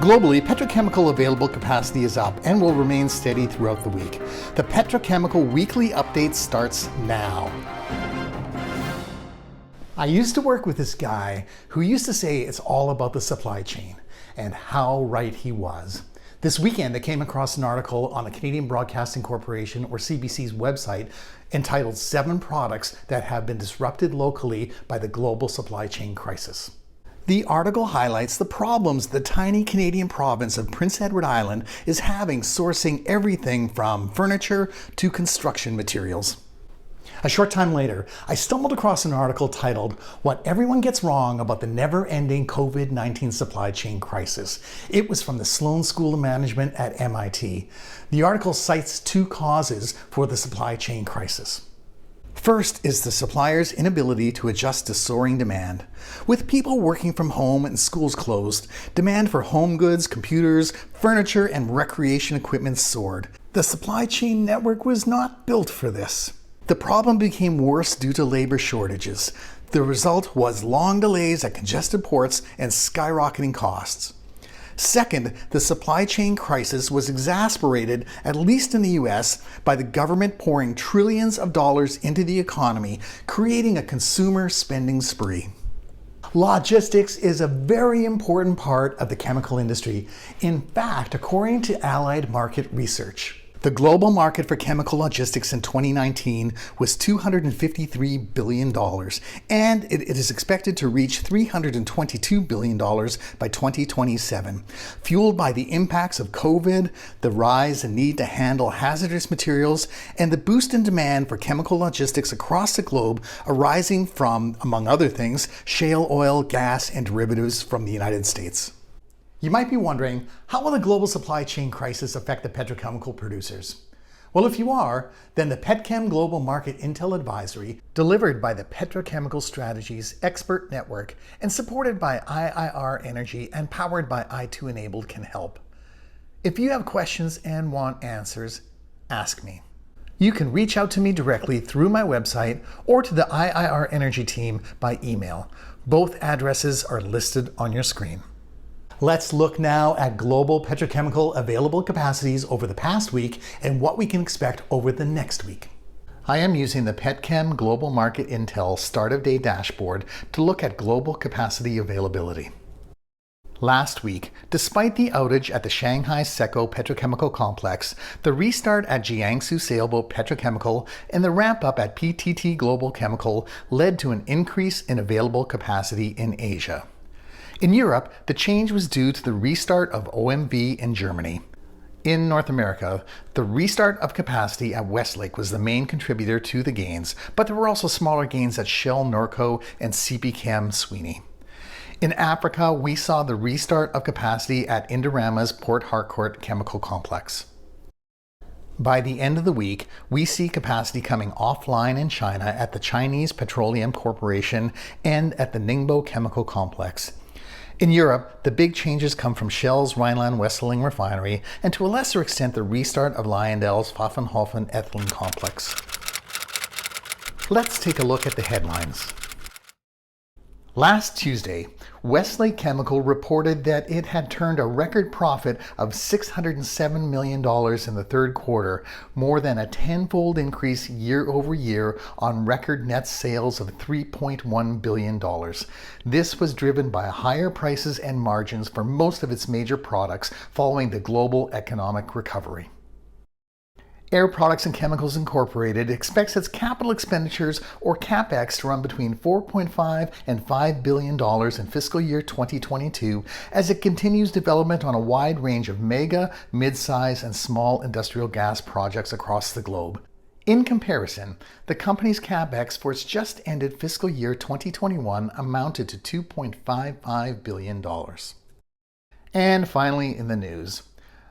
Globally, petrochemical available capacity is up and will remain steady throughout the week. The Petrochemical Weekly update starts now. I used to work with this guy who used to say it's all about the supply chain, and how right he was. This weekend I came across an article on the Canadian Broadcasting Corporation, or CBC's website, entitled 7 Products That Have Been Disrupted Locally by the Global Supply Chain Crisis. The article highlights the problems the tiny Canadian province of Prince Edward Island is having sourcing everything from furniture to construction materials. A short time later, I stumbled across an article titled, "What Everyone Gets Wrong About the Never-Ending COVID-19 Supply Chain Crisis." It was from the Sloan School of Management at MIT. The article cites 2 causes for the supply chain crisis. First is the suppliers' inability to adjust to soaring demand. With people working from home and schools closed, demand for home goods, computers, furniture, and recreation equipment soared. The supply chain network was not built for this. The problem became worse due to labor shortages. The result was long delays at congested ports and skyrocketing costs. Second, the supply chain crisis was exacerbated, at least in the US, by the government pouring trillions of dollars into the economy, creating a consumer spending spree. Logistics is a very important part of the chemical industry. In fact, according to Allied Market Research, the global market for chemical logistics in 2019 was $253 billion, and it is expected to reach $322 billion by 2027, fueled by the impacts of COVID, the rise in need to handle hazardous materials, and the boost in demand for chemical logistics across the globe arising from, among other things, shale oil, gas, and derivatives from the United States. You might be wondering, how will the global supply chain crisis affect the petrochemical producers? Well, if you are, then the Petchem Global Market Intel Advisory, delivered by the Petrochemical Strategies Expert Network and supported by IIR Energy and powered by i2 Enabled, can help. If you have questions and want answers, ask me. You can reach out to me directly through my website or to the IIR Energy team by email. Both addresses are listed on your screen. Let's look now at global petrochemical available capacities over the past week and what we can expect over the next week. I am using the Petchem Global Market Intel Start of Day dashboard to look at global capacity availability. Last week, despite the outage at the Shanghai Seco Petrochemical Complex, the restart at Jiangsu Sailboat Petrochemical, and the ramp-up at PTT Global Chemical led to an increase in available capacity in Asia. In Europe, the change was due to the restart of OMV in Germany. In North America, the restart of capacity at Westlake was the main contributor to the gains, but there were also smaller gains at Shell Norco and CP Chem Sweeney. In Africa, we saw the restart of capacity at Indorama's Port Harcourt Chemical Complex. By the end of the week, we see capacity coming offline in China at the Chinese Petroleum Corporation and at the Ningbo Chemical Complex. In Europe, the big changes come from Shell's Rhineland-Wesseling refinery and to a lesser extent the restart of Lyondell's Pfaffenhofen ethylene complex. Let's take a look at the headlines. Last Tuesday, Westlake Chemical reported that it had turned a record profit of $607 million in the third quarter, more than a tenfold increase year over year on record net sales of $3.1 billion. This was driven by higher prices and margins for most of its major products following the global economic recovery. Air Products and Chemicals Incorporated expects its capital expenditures, or CapEx, to run between $4.5 and $5 billion in fiscal year 2022 as it continues development on a wide range of mega, mid-size, and small industrial gas projects across the globe. In comparison, the company's CapEx for its just ended fiscal year 2021 amounted to $2.55 billion. And finally, in the news,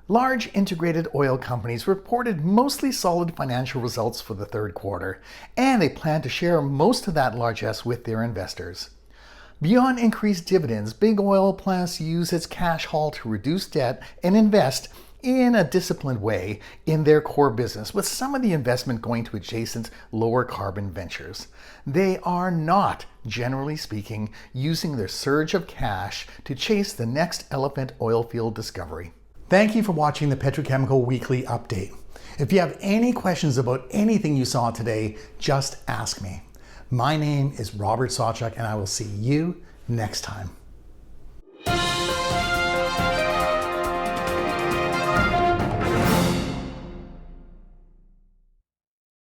large integrated oil companies reported mostly solid financial results for the third quarter, and they plan to share most of that largesse with their investors. Beyond increased dividends, big oil plans to use its cash haul to reduce debt and invest in a disciplined way in their core business, with some of the investment going to adjacent lower carbon ventures. They are not, generally speaking, using their surge of cash to chase the next elephant oil field discovery. Thank you for watching the Petrochemical Weekly Update. If you have any questions about anything you saw today, just ask me. My name is Robert Sawchuk, and I will see you next time.